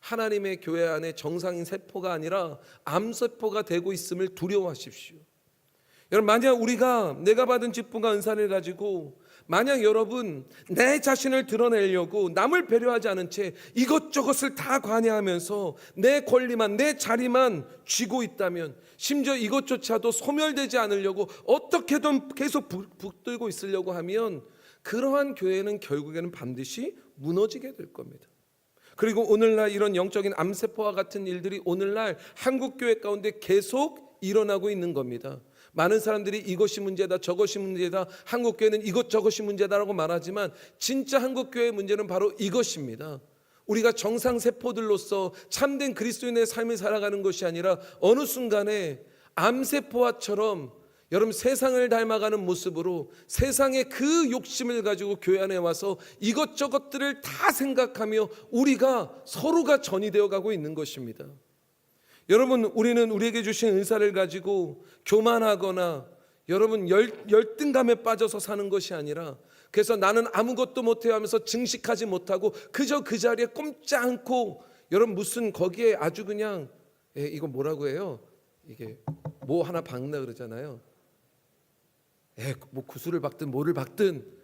하나님의 교회 안에 정상인 세포가 아니라 암세포가 되고 있음을 두려워하십시오. 여러분 만약 우리가 내가 받은 직분과 은사를 가지고 만약 여러분 내 자신을 드러내려고 남을 배려하지 않은 채 이것저것을 다 관여하면서 내 권리만 내 자리만 쥐고 있다면 심지어 이것조차도 소멸되지 않으려고 어떻게든 계속 붙들고 있으려고 하면 그러한 교회는 결국에는 반드시 무너지게 될 겁니다. 그리고 오늘날 이런 영적인 암세포와 같은 일들이 오늘날 한국교회 가운데 계속 일어나고 있는 겁니다. 많은 사람들이 이것이 문제다 저것이 문제다 한국교회는 이것저것이 문제다라고 말하지만 진짜 한국교회의 문제는 바로 이것입니다. 우리가 정상세포들로서 참된 그리스도인의 삶을 살아가는 것이 아니라 어느 순간에 암세포와처럼 여러분 세상을 닮아가는 모습으로 세상의 그 욕심을 가지고 교회 안에 와서 이것저것들을 다 생각하며 우리가 서로가 전이 되어 가고 있는 것입니다. 여러분 우리는 우리에게 주신 은사를 가지고 교만하거나 여러분 열등감에 빠져서 사는 것이 아니라 그래서 나는 아무것도 못해요 하면서 증식하지 못하고 그저 그 자리에 꼼짝 않고 여러분 무슨 거기에 아주 그냥 이거 뭐라고 해요? 이게 뭐 하나 박나 그러잖아요. 뭐 구슬을 박든 뭐를 박든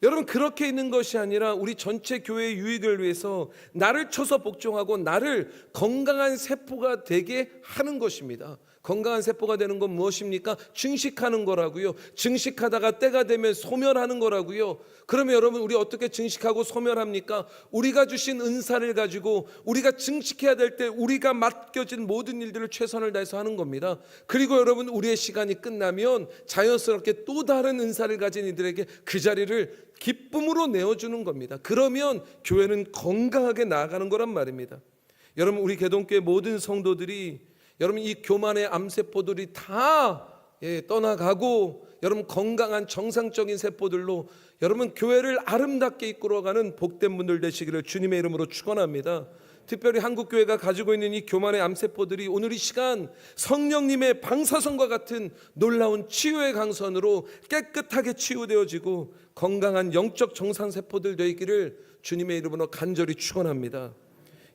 여러분 그렇게 있는 것이 아니라 우리 전체 교회의 유익을 위해서 나를 쳐서 복종하고 나를 건강한 세포가 되게 하는 것입니다. 건강한 세포가 되는 건 무엇입니까? 증식하는 거라고요. 증식하다가 때가 되면 소멸하는 거라고요. 그러면 여러분 우리 어떻게 증식하고 소멸합니까? 우리가 주신 은사를 가지고 우리가 증식해야 될 때 우리가 맡겨진 모든 일들을 최선을 다해서 하는 겁니다. 그리고 여러분 우리의 시간이 끝나면 자연스럽게 또 다른 은사를 가진 이들에게 그 자리를 기쁨으로 내어주는 겁니다. 그러면 교회는 건강하게 나아가는 거란 말입니다. 여러분 우리 개동교회 모든 성도들이 여러분 이 교만의 암세포들이 다 떠나가고 여러분 건강한 정상적인 세포들로 여러분 교회를 아름답게 이끌어가는 복된 분들 되시기를 주님의 이름으로 축원합니다. 특별히 한국교회가 가지고 있는 이 교만의 암세포들이 오늘 이 시간 성령님의 방사선과 같은 놀라운 치유의 강선으로 깨끗하게 치유되어지고 건강한 영적 정상세포들 되기를 주님의 이름으로 간절히 축원합니다.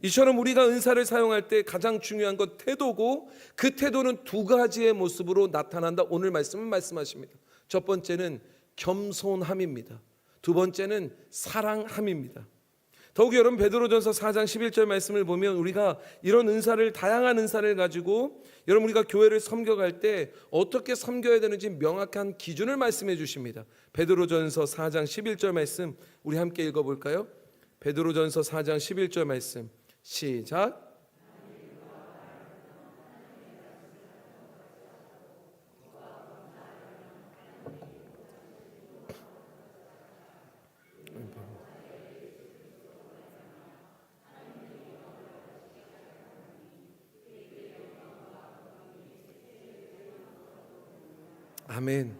이처럼 우리가 은사를 사용할 때 가장 중요한 건 태도고 그 태도는 두 가지의 모습으로 나타난다. 오늘 말씀은 말씀하십니다. 첫 번째는 겸손함입니다. 두 번째는 사랑함입니다. 더욱이 여러분 베드로전서 4장 11절 말씀을 보면 우리가 이런 은사를 다양한 은사를 가지고 여러분 우리가 교회를 섬겨갈 때 어떻게 섬겨야 되는지 명확한 기준을 말씀해 주십니다. 베드로전서 4장 11절 말씀 우리 함께 읽어볼까요? 베드로전서 4장 11절 말씀 시작. 아멘.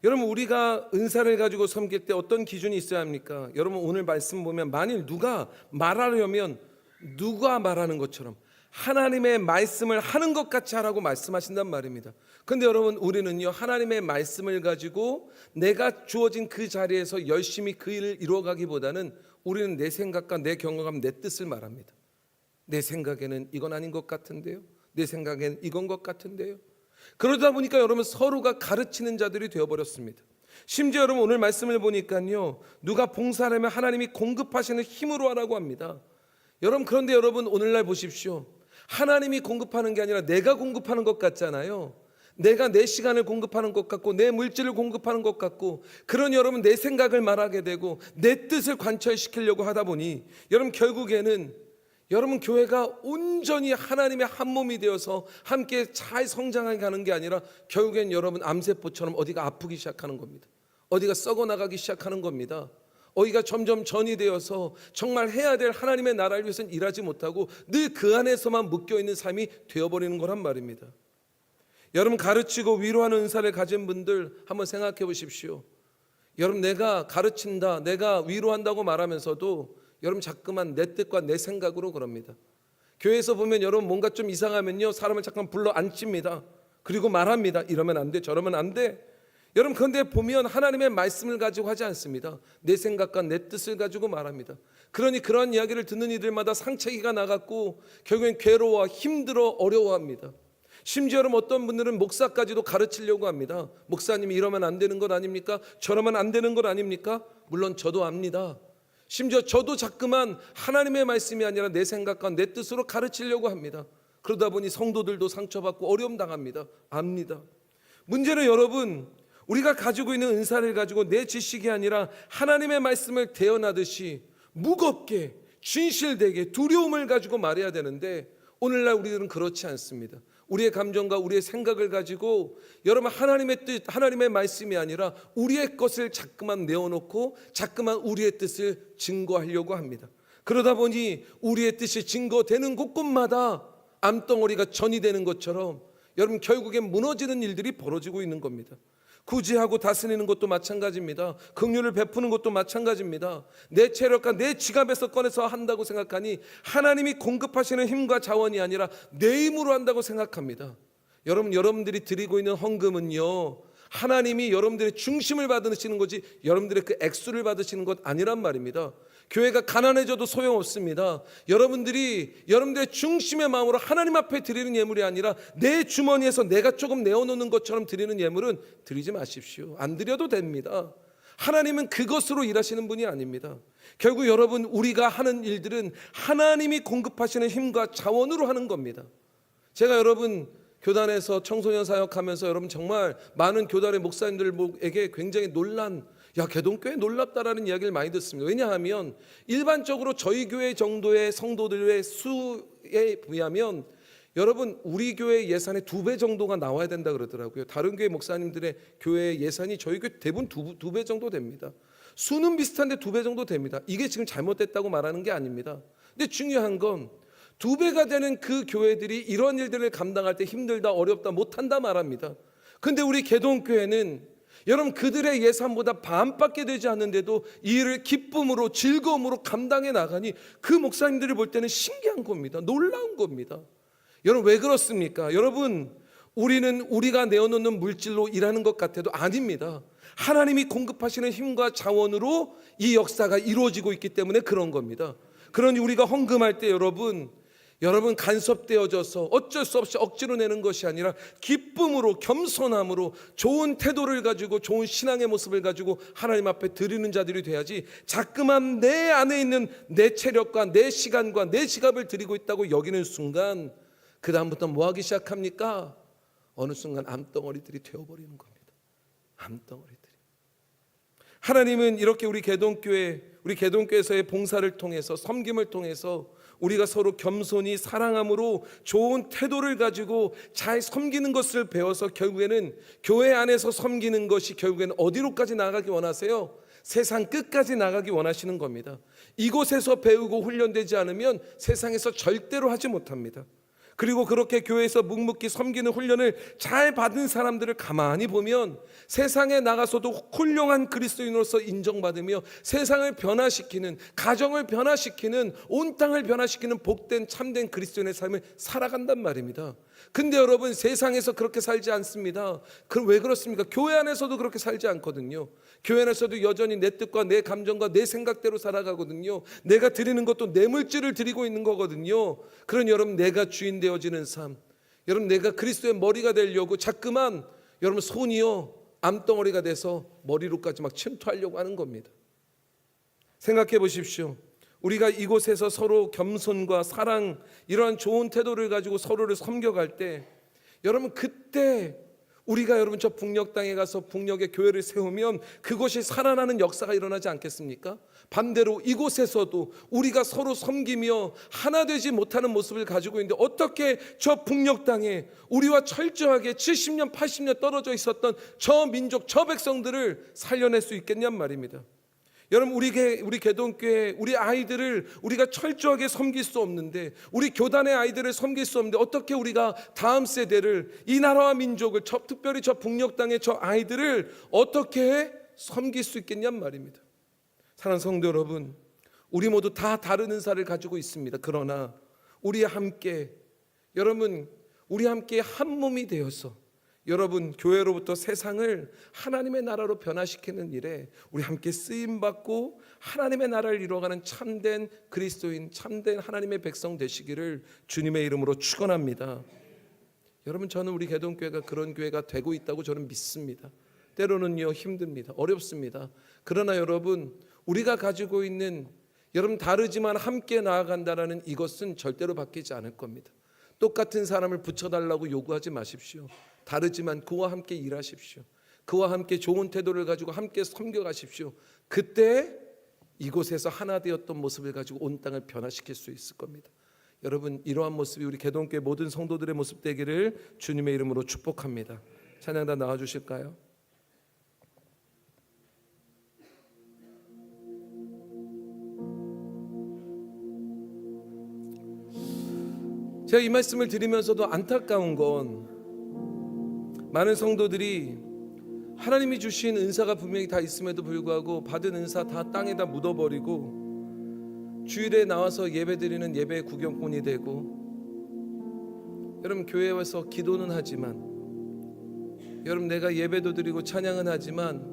여러분 우리가 은사를 가지고 섬길 때 어떤 기준이 있어야 합니까? 여러분 오늘 말씀 보면 만일 누가 말하려면 누가 말하는 것처럼 하나님의 말씀을 하는 것 같이 하라고 말씀하신단 말입니다. 근데 여러분 우리는요 하나님의 말씀을 가지고 내가 주어진 그 자리에서 열심히 그 일을 이루어가기보다는 우리는 내 생각과 내 경험과 내 뜻을 말합니다. 내 생각에는 이건 아닌 것 같은데요, 내 생각에는 이건 것 같은데요. 그러다 보니까 여러분 서로가 가르치는 자들이 되어버렸습니다. 심지어 여러분 오늘 말씀을 보니까요 누가 봉사하려면 하나님이 공급하시는 힘으로 하라고 합니다. 여러분 그런데 여러분 오늘날 보십시오. 하나님이 공급하는 게 아니라 내가 공급하는 것 같잖아요. 내가 내 시간을 공급하는 것 같고 내 물질을 공급하는 것 같고 그런 여러분 내 생각을 말하게 되고 내 뜻을 관철시키려고 하다 보니 여러분 결국에는 여러분 교회가 온전히 하나님의 한 몸이 되어서 함께 잘 성장해 가는 게 아니라 결국엔 여러분 암세포처럼 어디가 아프기 시작하는 겁니다. 어디가 썩어 나가기 시작하는 겁니다. 어디가 점점 전이 되어서 정말 해야 될 하나님의 나라를 위해서는 일하지 못하고 늘 그 안에서만 묶여있는 삶이 되어버리는 거란 말입니다. 여러분 가르치고 위로하는 은사를 가진 분들 한번 생각해 보십시오. 여러분 내가 가르친다 내가 위로한다고 말하면서도 여러분 자꾸만 내 뜻과 내 생각으로 그럽니다. 교회에서 보면 여러분 뭔가 좀 이상하면요 사람을 잠깐 불러 앉힙니다. 그리고 말합니다. 이러면 안 돼, 저러면 안 돼. 여러분, 그런데 보면 하나님의 말씀을 가지고 하지 않습니다. 내 생각과 내 뜻을 가지고 말합니다. 그러니 그러한 이야기를 듣는 이들마다 상처기가 나갔고 결국엔 괴로워, 힘들어, 어려워합니다. 심지어 여러분, 어떤 분들은 목사까지도 가르치려고 합니다. 목사님이 이러면 안 되는 것 아닙니까? 저러면 안 되는 것 아닙니까? 물론 저도 압니다. 심지어 저도 자꾸만 하나님의 말씀이 아니라 내 생각과 내 뜻으로 가르치려고 합니다. 그러다 보니 성도들도 상처받고 어려움 당합니다. 압니다. 문제는 여러분, 우리가 가지고 있는 은사를 가지고 내 지식이 아니라 하나님의 말씀을 대언하듯이 무겁게, 진실되게, 두려움을 가지고 말해야 되는데 오늘날 우리들은 그렇지 않습니다. 우리의 감정과 우리의 생각을 가지고 여러분, 하나님의 뜻, 하나님의 말씀이 아니라 우리의 것을 자꾸만 내어놓고 자꾸만 우리의 뜻을 증거하려고 합니다. 그러다 보니 우리의 뜻이 증거되는 곳곳마다 암덩어리가 전이 되는 것처럼 여러분, 결국엔 무너지는 일들이 벌어지고 있는 겁니다. 구제하고 다스리는 것도 마찬가지입니다. 긍휼을 베푸는 것도 마찬가지입니다. 내 체력과 내 지갑에서 꺼내서 한다고 생각하니 하나님이 공급하시는 힘과 자원이 아니라 내 힘으로 한다고 생각합니다. 여러분, 여러분들이 드리고 있는 헌금은요, 하나님이 여러분들의 중심을 받으시는 거지 여러분들의 그 액수를 받으시는 것 아니란 말입니다. 교회가 가난해져도 소용없습니다. 여러분들의 중심의 마음으로 하나님 앞에 드리는 예물이 아니라 내 주머니에서 내가 조금 내어놓는 것처럼 드리는 예물은 드리지 마십시오. 안 드려도 됩니다. 하나님은 그것으로 일하시는 분이 아닙니다. 결국 여러분, 우리가 하는 일들은 하나님이 공급하시는 힘과 자원으로 하는 겁니다. 제가 여러분 교단에서 청소년 사역하면서 여러분 정말 많은 교단의 목사님들에게 굉장히 개동교회 놀랍다라는 이야기를 많이 듣습니다. 왜냐하면 일반적으로 저희 교회 정도의 성도들의 수에 비하면 여러분, 우리 교회 예산의 2배 정도가 나와야 된다 그러더라고요. 다른 교회 목사님들의 교회 예산이 저희 교회 대부분 2배 정도 됩니다. 수는 비슷한데 2배 정도 됩니다. 이게 지금 잘못됐다고 말하는 게 아닙니다. 근데 중요한 건 2배가 되는 그 교회들이 이런 일들을 감당할 때 힘들다, 어렵다, 못한다 말합니다. 근데 우리 개동교회는 여러분, 그들의 예산보다 반밖에 되지 않는데도 이 일을 기쁨으로, 즐거움으로 감당해 나가니 그 목사님들이 볼 때는 신기한 겁니다. 놀라운 겁니다. 여러분, 왜 그렇습니까? 여러분, 우리는 우리가 내어놓는 물질로 일하는 것 같아도 아닙니다. 하나님이 공급하시는 힘과 자원으로 이 역사가 이루어지고 있기 때문에 그런 겁니다. 그러니 우리가 헌금할 때 여러분 간섭되어져서 어쩔 수 없이 억지로 내는 것이 아니라 기쁨으로, 겸손함으로, 좋은 태도를 가지고, 좋은 신앙의 모습을 가지고 하나님 앞에 드리는 자들이 돼야지 자꾸만 내 안에 있는 내 체력과 내 시간과 내 지갑을 드리고 있다고 여기는 순간 그 다음부터 뭐 하기 시작합니까? 어느 순간 암덩어리들이 되어버리는 겁니다. 암덩어리들이. 하나님은 이렇게 우리 개동교회에서의 봉사를 통해서, 섬김을 통해서 우리가 서로 겸손히 사랑함으로 좋은 태도를 가지고 잘 섬기는 것을 배워서 결국에는 교회 안에서 섬기는 것이 결국에는 어디로까지 나가기 원하세요? 세상 끝까지 나가기 원하시는 겁니다. 이곳에서 배우고 훈련되지 않으면 세상에서 절대로 하지 못합니다. 그리고 그렇게 교회에서 묵묵히 섬기는 훈련을 잘 받은 사람들을 가만히 보면 세상에 나가서도 훌륭한 그리스도인으로서 인정받으며 세상을 변화시키는, 가정을 변화시키는, 온 땅을 변화시키는 복된 참된 그리스도인의 삶을 살아간단 말입니다. 근데 여러분, 세상에서 그렇게 살지 않습니다. 그럼 왜 그렇습니까? 교회 안에서도 그렇게 살지 않거든요. 교회 안에서도 여전히 내 뜻과 내 감정과 내 생각대로 살아가거든요. 내가 드리는 것도 내 물질을 드리고 있는 거거든요. 그러니 여러분, 내가 주인 되어지는 삶, 여러분 내가 그리스도의 머리가 되려고 자꾸만 여러분 손이요 암덩어리가 돼서 머리로까지 막 침투하려고 하는 겁니다. 생각해 보십시오. 우리가 이곳에서 서로 겸손과 사랑, 이러한 좋은 태도를 가지고 서로를 섬겨갈 때 여러분, 그때 우리가 여러분 저 북녘 땅에 가서 북녘의 교회를 세우면 그곳이 살아나는 역사가 일어나지 않겠습니까? 반대로 이곳에서도 우리가 서로 섬기며 하나 되지 못하는 모습을 가지고 있는데 어떻게 저 북녘 땅에 우리와 철저하게 70년 80년 떨어져 있었던 저 민족, 저 백성들을 살려낼 수 있겠냔 말입니다. 여러분, 우리 개동교회 우리 아이들을 우리가 철저하게 섬길 수 없는데, 우리 교단의 아이들을 섬길 수 없는데 어떻게 우리가 다음 세대를, 이 나라와 민족을, 특별히 저 북녘 땅의 저 아이들을 어떻게 섬길 수 있겠냔 말입니다. 사랑하는 성도 여러분, 우리 모두 다 다른 은사를 가지고 있습니다. 그러나 우리 함께 한 몸이 되어서 여러분, 교회로부터 세상을 하나님의 나라로 변화시키는 일에 우리 함께 쓰임받고 하나님의 나라를 이루어가는 참된 그리스도인, 참된 하나님의 백성 되시기를 주님의 이름으로 축원합니다. 여러분, 저는 우리 개동교회가 그런 교회가 되고 있다고 저는 믿습니다. 때로는요 힘듭니다. 어렵습니다. 그러나 여러분, 우리가 가지고 있는 여러분 다르지만 함께 나아간다라는 이것은 절대로 바뀌지 않을 겁니다. 똑같은 사람을 붙여달라고 요구하지 마십시오. 다르지만 그와 함께 일하십시오. 그와 함께 좋은 태도를 가지고 함께 섬겨가십시오. 그때 이곳에서 하나 되었던 모습을 가지고 온 땅을 변화시킬 수 있을 겁니다. 여러분, 이러한 모습이 우리 개동교회 모든 성도들의 모습 되기를 주님의 이름으로 축복합니다. 찬양단 나와주실까요? 제가 이 말씀을 드리면서도 안타까운 건 많은 성도들이 하나님이 주신 은사가 분명히 다 있음에도 불구하고 받은 은사 다 땅에다 묻어버리고 주일에 나와서 예배드리는 예배 구경꾼이 되고, 여러분 교회에 와서 기도는 하지만, 여러분 내가 예배도 드리고 찬양은 하지만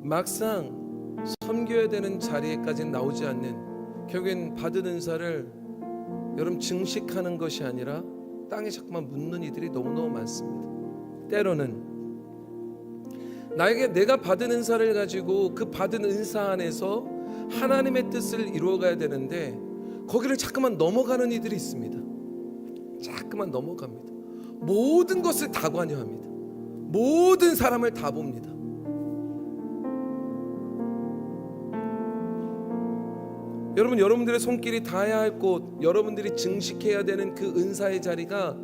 막상 섬겨야 되는 자리에까지는 나오지 않는, 결국엔 받은 은사를 여러분 증식하는 것이 아니라 땅에 자꾸만 묻는 이들이 너무너무 많습니다. 때로는 나에게 내가 받은 은사를 가지고 그 받은 은사 안에서 하나님의 뜻을 이루어가야 되는데 거기를 자꾸만 넘어가는 이들이 있습니다. 자꾸만 넘어갑니다. 모든 것을 다 관여합니다. 모든 사람을 다 봅니다. 여러분, 여러분들의 손길이 닿아야 할 곳, 여러분들이 증식해야 되는 그 은사의 자리가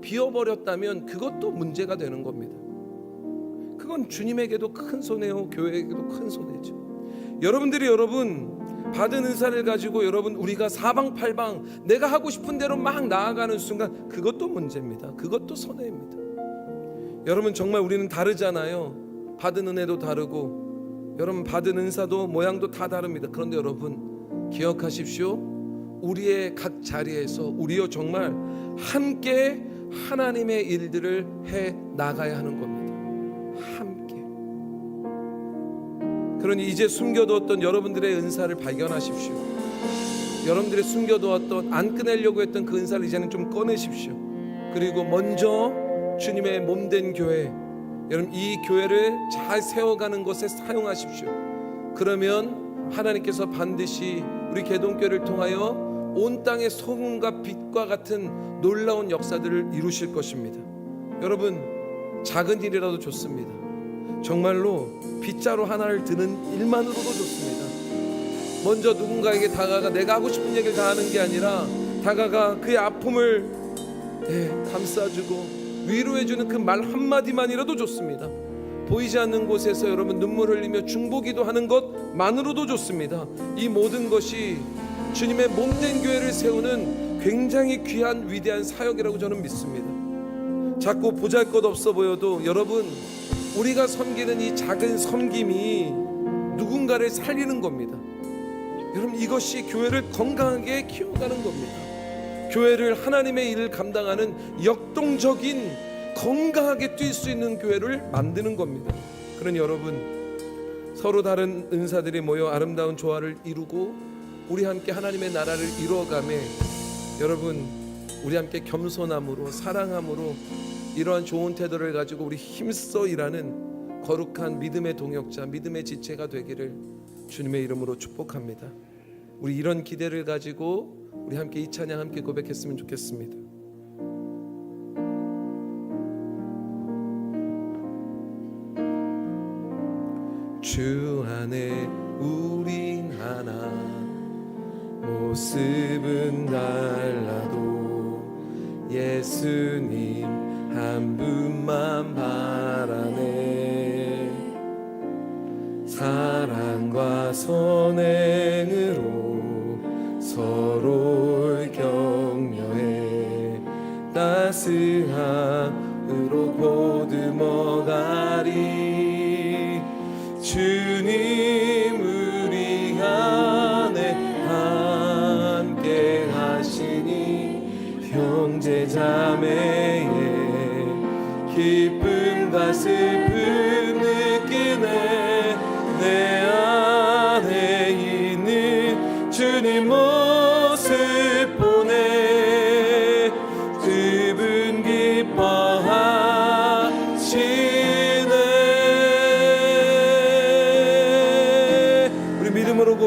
비어버렸다면 그것도 문제가 되는 겁니다. 그건 주님에게도 큰 손해요, 교회에게도 큰 손해죠. 여러분들이 여러분 받은 은사를 가지고 여러분 우리가 사방팔방 내가 하고 싶은 대로 막 나아가는 순간 그것도 문제입니다. 그것도 손해입니다. 여러분, 정말 우리는 다르잖아요. 받은 은혜도 다르고 여러분 받은 은사도 모양도 다 다릅니다. 그런데 여러분 기억하십시오. 우리의 각 자리에서 우리요 정말 함께 하나님의 일들을 해 나가야 하는 겁니다. 함께. 그러니 이제 숨겨두었던 여러분들의 은사를 발견하십시오. 여러분들의 숨겨두었던 안 꺼내려고 했던 그 은사를 이제는 좀 꺼내십시오. 그리고 먼저 주님의 몸된 교회, 여러분 이 교회를 잘 세워가는 것에 사용하십시오. 그러면 하나님께서 반드시 우리 개동교회를 통하여 온 땅의 소금과 빛과 같은 놀라운 역사들을 이루실 것입니다. 여러분, 작은 일이라도 좋습니다. 정말로 빗자루 하나를 드는 일만으로도 좋습니다. 먼저 누군가에게 다가가 내가 하고 싶은 얘기를 다 하는 게 아니라 다가가 그의 아픔을 감싸주고 위로해주는 그 말 한마디만이라도 좋습니다. 보이지 않는 곳에서 여러분 눈물 흘리며 중보기도 하는 것만으로도 좋습니다. 이 모든 것이 주님의 몸된 교회를 세우는 굉장히 귀한 위대한 사역이라고 저는 믿습니다. 자꾸 보잘것없어 보여도 여러분 우리가 섬기는 이 작은 섬김이 누군가를 살리는 겁니다. 여러분 이것이 교회를 건강하게 키워가는 겁니다. 교회를 하나님의 일을 감당하는 역동적인 건강하게 뛸 수 있는 교회를 만드는 겁니다. 그러니 여러분 서로 다른 은사들이 모여 아름다운 조화를 이루고 우리 함께 하나님의 나라를 이루어가매 여러분 우리 함께 겸손함으로 사랑함으로 이러한 좋은 태도를 가지고 우리 힘써 일하는 거룩한 믿음의 동역자, 믿음의 지체가 되기를 주님의 이름으로 축복합니다. 우리 이런 기대를 가지고 우리 함께 이 찬양 함께 고백했으면 좋겠습니다. 주 안에 우린 하나 모습은 달라도 예수님 한 분만 바라네. 사랑과 선행으로 서로를 격려해 따스함으로 보듬어가리. 주님 우리 안에 함께 하시니 형제 자매의 기쁨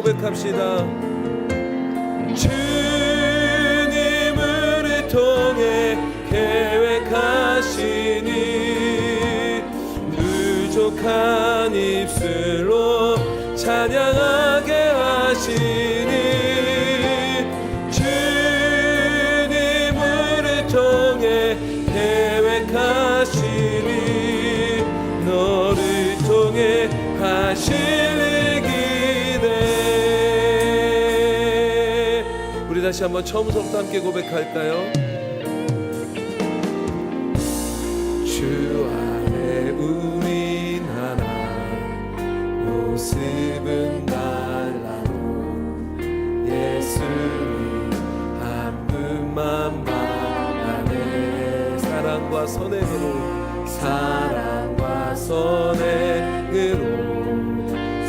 고백합시다. 주님을 통해 계획하시니 부족한 입술로 찬양하게 하시니 주님을 통해 계획하시니 너를 통해 하실 기대. 우리 다시 한번 처음부터 함께 고백할까요? 주 안에 우린 하나 모습은 달라도 예수님 한 분만 만나네. 사랑과 선행으로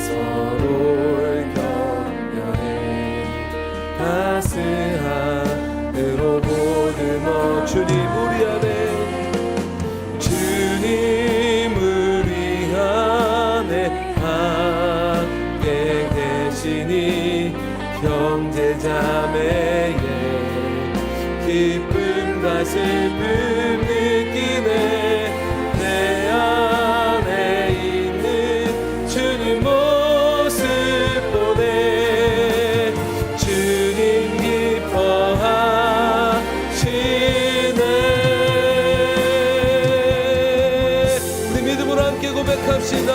서로를 격려해 따스함으로 보듬어 주님 우리 안에 함께 계시니 형제자매의 기쁨과 슬픔 느끼네. 내 안에 있는 주님 모습 보네. 주님 기뻐하시네. 우리 믿음으로 함께 고백합시다.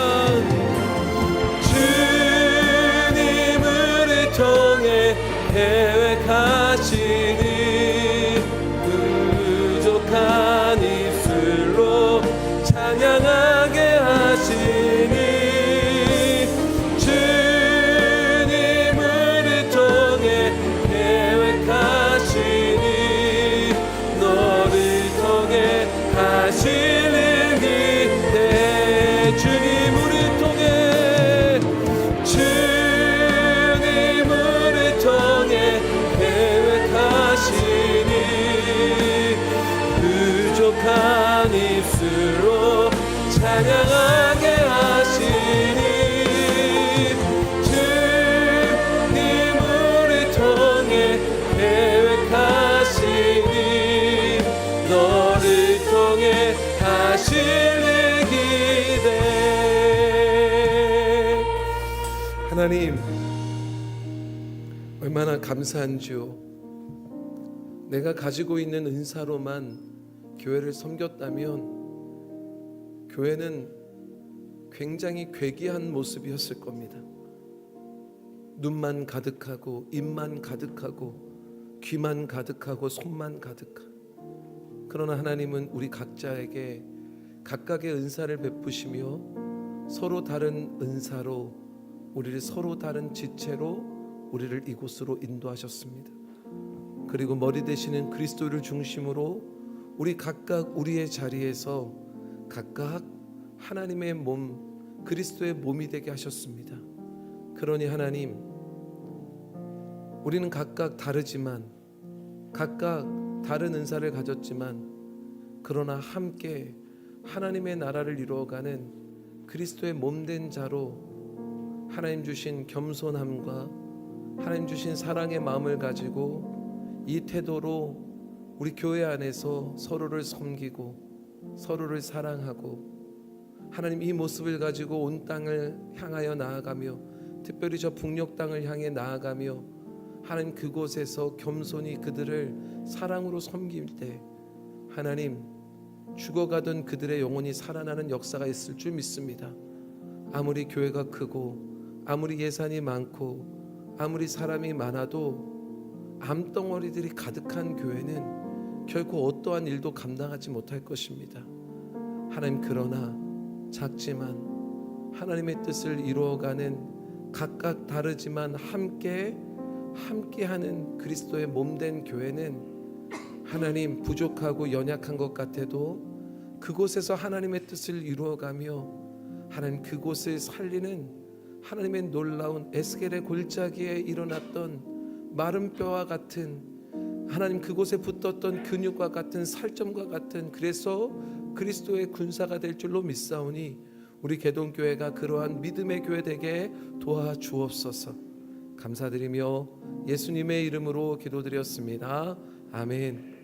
주님을 통해 계획하시니 부족한 입술로 찬양하게 하시니 주님을 통해 계획하시니 너를 통해 하시는 기대. 주님 우리 통해 주님을 통해 계획하시니 부족한 입술로 찬양하게 하시니 주님을 통해 계획하시니 너를 통해 하시는 기대. 하나님 얼마나 감사한지요. 내가 가지고 있는 은사로만 교회를 섬겼다면 교회는 굉장히 괴기한 모습이었을 겁니다. 눈만 가득하고 입만 가득하고 귀만 가득하고 손만 가득하고. 그러나 하나님은 우리 각자에게 각각의 은사를 베푸시며 서로 다른 은사로 우리를 서로 다른 지체로 우리를 이곳으로 인도하셨습니다. 그리고 머리 되시는 그리스도를 중심으로 우리 각각 우리의 자리에서 각각 하나님의 몸 그리스도의 몸이 되게 하셨습니다. 그러니 하나님 우리는 각각 다르지만 각각 다른 은사를 가졌지만 그러나 함께 하나님의 나라를 이루어가는 그리스도의 몸된 자로 하나님 주신 겸손함과 하나님 주신 사랑의 마음을 가지고 이 태도로 우리 교회 안에서 서로를 섬기고 서로를 사랑하고 하나님 이 모습을 가지고 온 땅을 향하여 나아가며 특별히 저 북녘 땅을 향해 나아가며 하나님 그곳에서 겸손히 그들을 사랑으로 섬길 때 하나님 죽어가던 그들의 영혼이 살아나는 역사가 있을 줄 믿습니다. 아무리 교회가 크고 아무리 예산이 많고 아무리 사람이 많아도 암덩어리들이 가득한 교회는 결코 어떠한 일도 감당하지 못할 것입니다. 하나님 그러나 작지만 하나님의 뜻을 이루어가는 각각 다르지만 함께하는 그리스도의 몸된 교회는 하나님 부족하고 연약한 것 같아도 그곳에서 하나님의 뜻을 이루어가며 하나님 그곳을 살리는 하나님의 놀라운 에스겔의 골짜기에 일어났던 마른 뼈와 같은 하나님 그곳에 붙었던 근육과 같은 살점과 같은 그래서 그리스도의 군사가 될 줄로 믿사오니 우리 개동교회가 그러한 믿음의 교회 되게 도와주옵소서. 감사드리며 예수님의 이름으로 기도드렸습니다. 아멘.